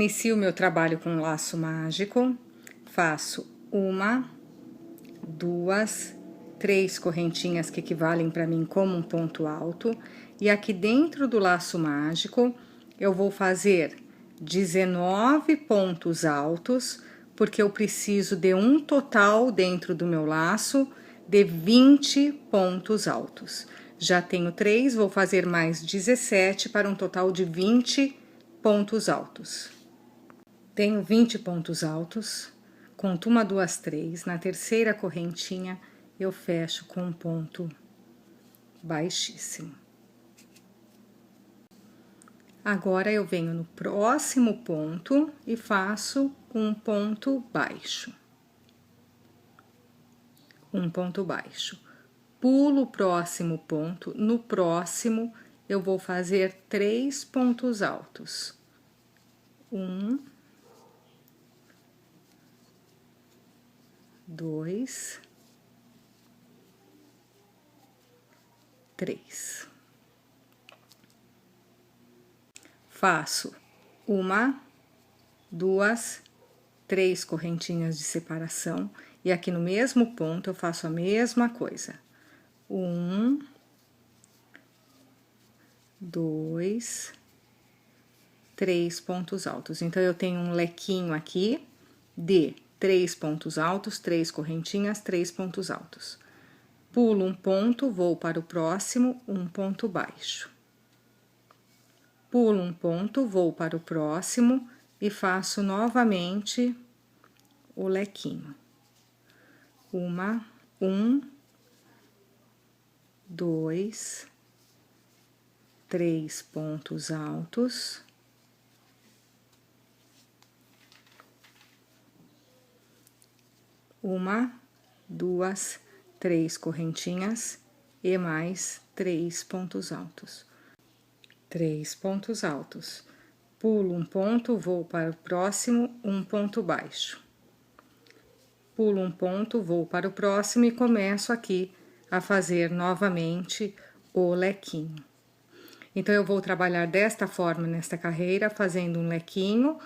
inicio o meu trabalho com laço mágico, faço 1, 2, 3 correntinhas que equivalem para mim como um ponto alto, e aqui dentro do laço mágico eu vou fazer 19 pontos altos, porque eu preciso de um total dentro do meu laço de 20 pontos altos. Já tenho 3, vou fazer mais 17 para um total de 20 pontos altos. Tenho 20 pontos altos, conto 1, 2, 3, na terceira correntinha eu fecho com um ponto baixíssimo. Agora eu venho no próximo ponto e faço um ponto baixo. Um ponto baixo. Pulo o próximo ponto, no próximo eu vou fazer 3 pontos altos. 1, 2, 3. Faço 1, 2, 3 correntinhas de separação, e aqui no mesmo ponto eu faço a mesma coisa. 1, 2, 3 pontos altos. Então, eu tenho um lequinho aqui de 3 pontos altos, 3 correntinhas, 3 pontos altos. Pulo um ponto, vou para o próximo, um ponto baixo. Pulo um ponto, vou para o próximo e faço novamente o lequinho. 1, 2, 3 pontos altos. 1, 2, 3 correntinhas e mais 3 pontos altos. 3 pontos altos. Pulo um ponto, vou para o próximo, um ponto baixo. Pulo um ponto, vou para o próximo e começo aqui a fazer novamente o lequinho. Então, eu vou trabalhar desta forma nesta carreira, fazendo um lequinho,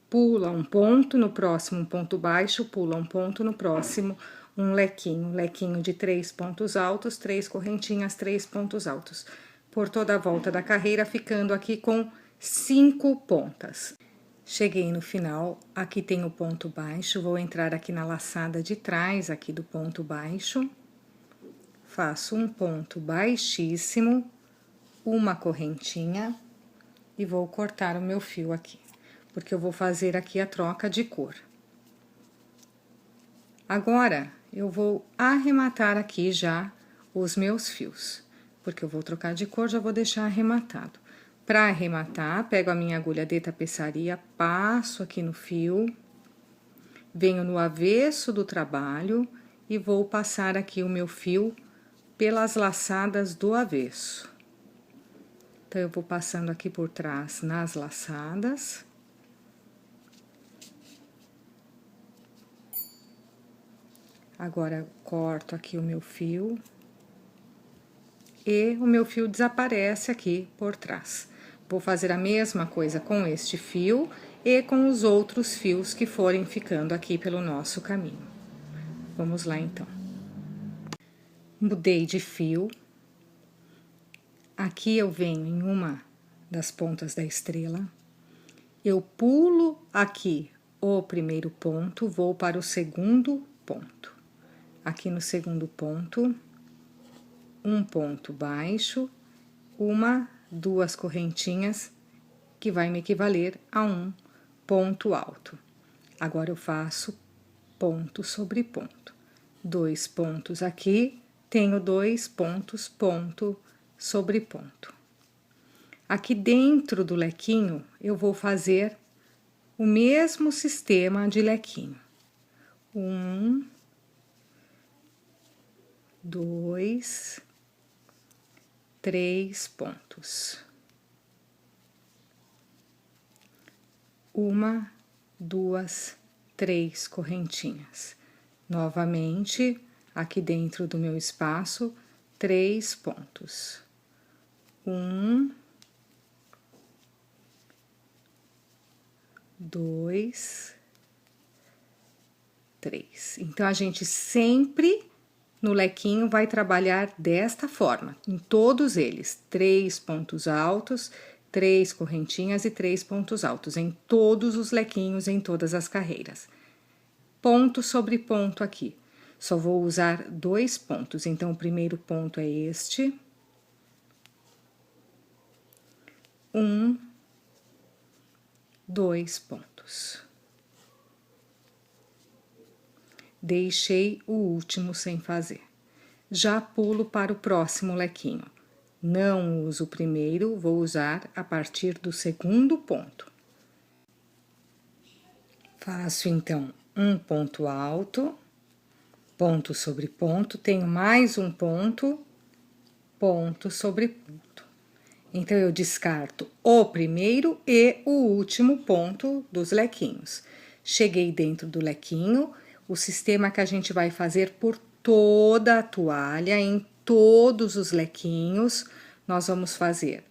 pula um ponto, no próximo um ponto baixo, pula um ponto, no próximo um lequinho de 3 pontos altos, 3 correntinhas, 3 pontos altos. Por toda a volta da carreira, ficando aqui com 5 pontas. Cheguei no final, aqui tem o ponto baixo, vou entrar aqui na laçada de trás, aqui do ponto baixo. Faço um ponto baixíssimo, uma correntinha, e vou cortar o meu fio aqui, porque eu vou fazer aqui a troca de cor. Agora, eu vou arrematar aqui já os meus fios, porque eu vou trocar de cor, já vou deixar arrematado. Para arrematar, pego a minha agulha de tapeçaria, passo aqui no fio, venho no avesso do trabalho e vou passar aqui o meu fio pelas laçadas do avesso. Então, eu vou passando aqui por trás nas laçadas. Agora, corto aqui o meu fio. E o meu fio desaparece aqui por trás. Vou fazer a mesma coisa com este fio e com os outros fios que forem ficando aqui pelo nosso caminho. Vamos lá, então. Mudei de fio. Aqui eu venho em uma das pontas da estrela. Eu pulo aqui o primeiro ponto, vou para o segundo ponto. Aqui no segundo ponto, um ponto baixo, 1, 2 correntinhas, que vai me equivaler a um ponto alto. Agora, eu faço ponto sobre ponto. 2 pontos aqui, tenho 2 pontos, ponto sobre ponto. Aqui dentro do lequinho, eu vou fazer o mesmo sistema de lequinho. 1, 2, 3 pontos. 1, 2, 3 correntinhas. Novamente, aqui dentro do meu espaço, 3 pontos. 1, 2, 3. Então, a gente sempre no lequinho vai trabalhar desta forma, em todos eles, 3 pontos altos, 3 correntinhas e 3 pontos altos, em todos os lequinhos, em todas as carreiras. Ponto sobre ponto aqui, só vou usar 2 pontos, então, o primeiro ponto é este. 1, 2 pontos. Deixei o último sem fazer. Já pulo para o próximo lequinho. Não uso o primeiro, vou usar a partir do segundo ponto. Faço, então, um ponto alto, ponto sobre ponto, tenho mais um ponto, ponto sobre ponto. Então, eu descarto o primeiro e o último ponto dos lequinhos. Cheguei dentro do lequinho, o sistema que a gente vai fazer por toda a toalha, em todos os lequinhos, nós vamos fazer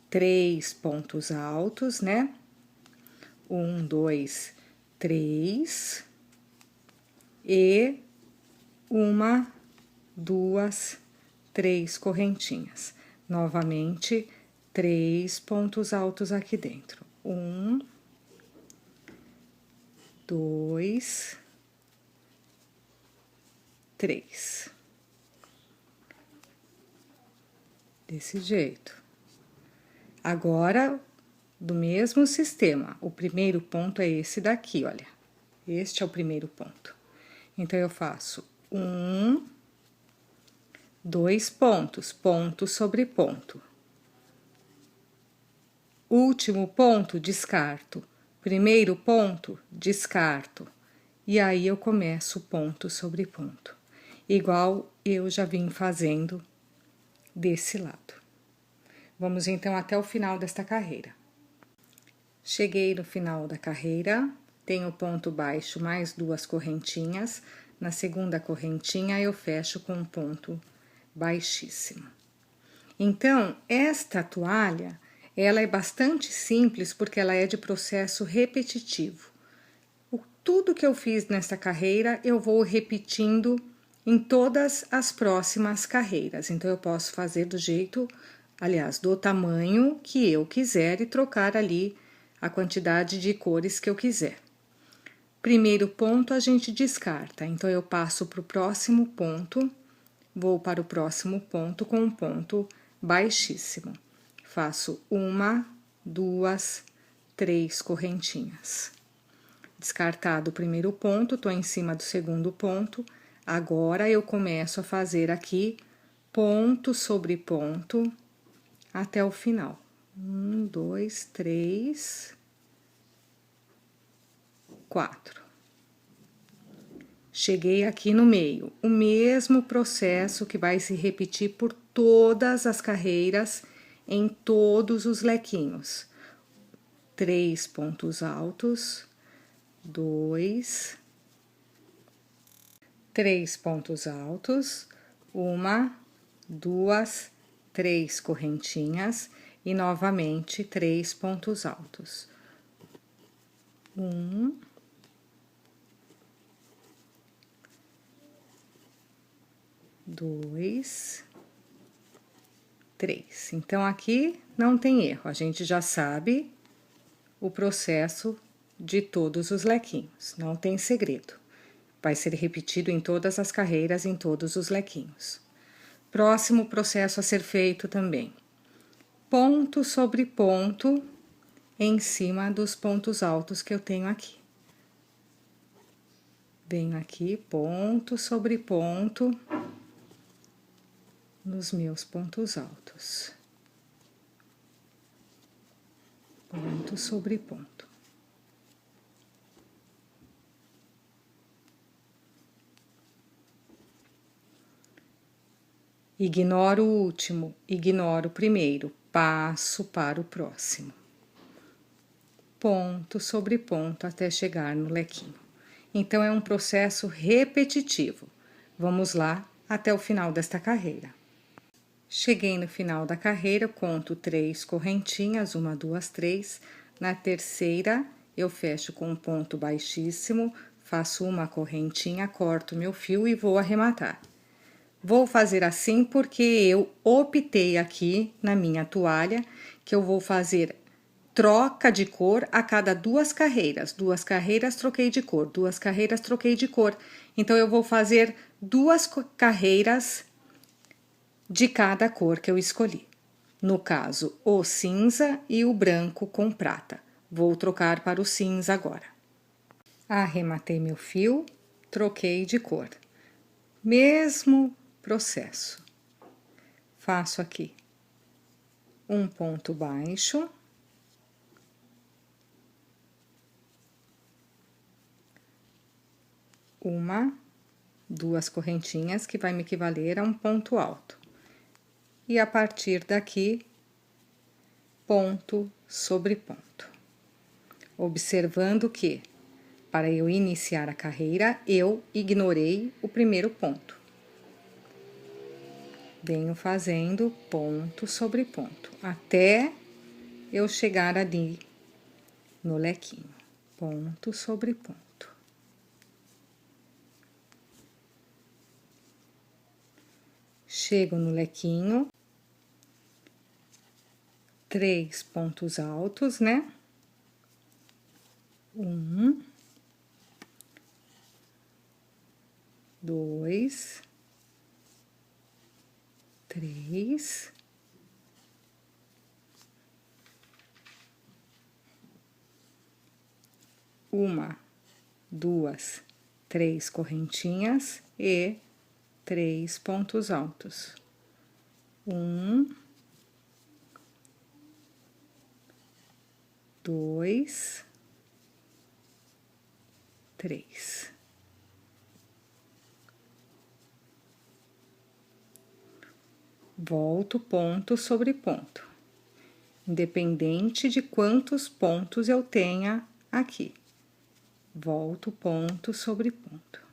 3 pontos altos, né? 1, 2, 3. E 1, 2, 3 correntinhas. Novamente, 3 pontos altos aqui dentro. 1, 2, 3. Desse jeito. Agora, do mesmo sistema, o primeiro ponto é esse daqui, olha. Este é o primeiro ponto. Então, eu faço 1, 2 pontos, ponto sobre ponto. Último ponto, descarto. Primeiro ponto, descarto. E aí, eu começo ponto sobre ponto. Igual eu já vim fazendo desse lado. Vamos, então, até o final desta carreira. Cheguei no final da carreira, tenho ponto baixo mais 2 correntinhas. Na segunda correntinha, eu fecho com um ponto baixíssimo. Então, esta toalha, ela é bastante simples porque ela é de processo repetitivo. Tudo que eu fiz nesta carreira, eu vou repetindo em todas as próximas carreiras. Então, eu posso fazer do jeito, aliás, do tamanho que eu quiser e trocar ali a quantidade de cores que eu quiser. Primeiro ponto, a gente descarta. Então, eu passo para o próximo ponto, vou para o próximo ponto com um ponto baixíssimo. Faço 1, 2, 3 correntinhas. Descartado o primeiro ponto, tô em cima do segundo ponto. Agora, eu começo a fazer aqui ponto sobre ponto até o final. 1, 2, 3, 4. Cheguei aqui no meio. O mesmo processo que vai se repetir por todas as carreiras, em todos os lequinhos. 3 pontos altos. 2, 3 pontos altos, 1, 2, 3 correntinhas e novamente 3 pontos altos. 1, 2, 3. Então, aqui não tem erro, a gente já sabe o processo de todos os lequinhos, não tem segredo. Vai ser repetido em todas as carreiras, em todos os lequinhos. Próximo processo a ser feito também. Ponto sobre ponto em cima dos pontos altos que eu tenho aqui. Venho aqui, ponto sobre ponto nos meus pontos altos. Ponto sobre ponto. Ignoro o último, ignoro o primeiro, passo para o próximo. Ponto sobre ponto até chegar no lequinho. Então, é um processo repetitivo. Vamos lá até o final desta carreira. Cheguei no final da carreira, conto 3 correntinhas, 1, 2, 3. Na terceira, eu fecho com um ponto baixíssimo, faço uma correntinha, corto meu fio e vou arrematar. Vou fazer assim porque eu optei aqui na minha toalha que eu vou fazer troca de cor a cada 2 carreiras. 2 carreiras, troquei de cor. 2 carreiras, troquei de cor. Então, eu vou fazer 2 carreiras de cada cor que eu escolhi. No caso, o cinza e o branco com prata. Vou trocar para o cinza agora. Arrematei meu fio, troquei de cor. Mesmo processo. Faço aqui um ponto baixo. Duas correntinhas, que vai me equivaler a um ponto alto. E a partir daqui, ponto sobre ponto. Observando que, para eu iniciar a carreira, eu ignorei o primeiro ponto. Venho fazendo ponto sobre ponto, até eu chegar ali no lequinho. Ponto sobre ponto. Chego no lequinho, 3 pontos altos, né? 1, 2, 3, 1, 2, 3 correntinhas e 3 pontos altos. 1, 2, 3. Volto ponto sobre ponto, independente de quantos pontos eu tenha aqui. Volto ponto sobre ponto.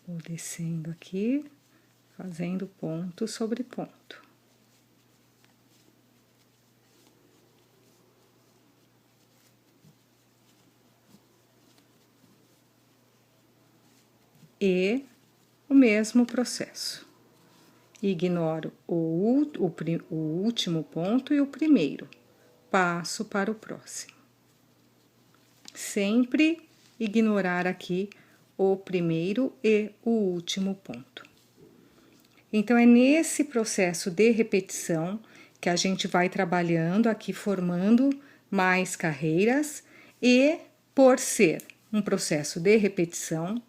Vou descendo aqui, fazendo ponto sobre ponto. E o mesmo processo. Ignoro o último ponto e o primeiro. Passo para o próximo. Sempre ignorar aqui o primeiro e o último ponto. Então, é nesse processo de repetição que a gente vai trabalhando aqui, formando mais carreiras, e por ser um processo de repetição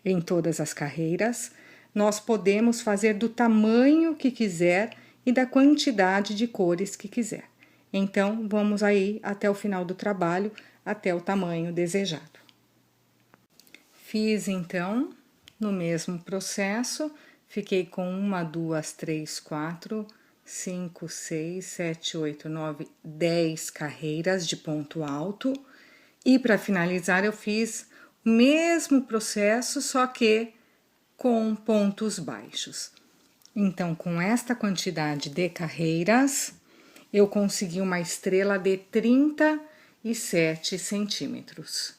em todas as carreiras, nós podemos fazer do tamanho que quiser e da quantidade de cores que quiser. Então, vamos aí até o final do trabalho, até o tamanho desejado. Fiz, então, no mesmo processo, fiquei com 1, 2, 3, 4, 5, 6, 7, 8, 9, 10 carreiras de ponto alto. E para finalizar, eu fiz o mesmo processo, só que com pontos baixos. Então, com esta quantidade de carreiras, eu consegui uma estrela de 37 centímetros.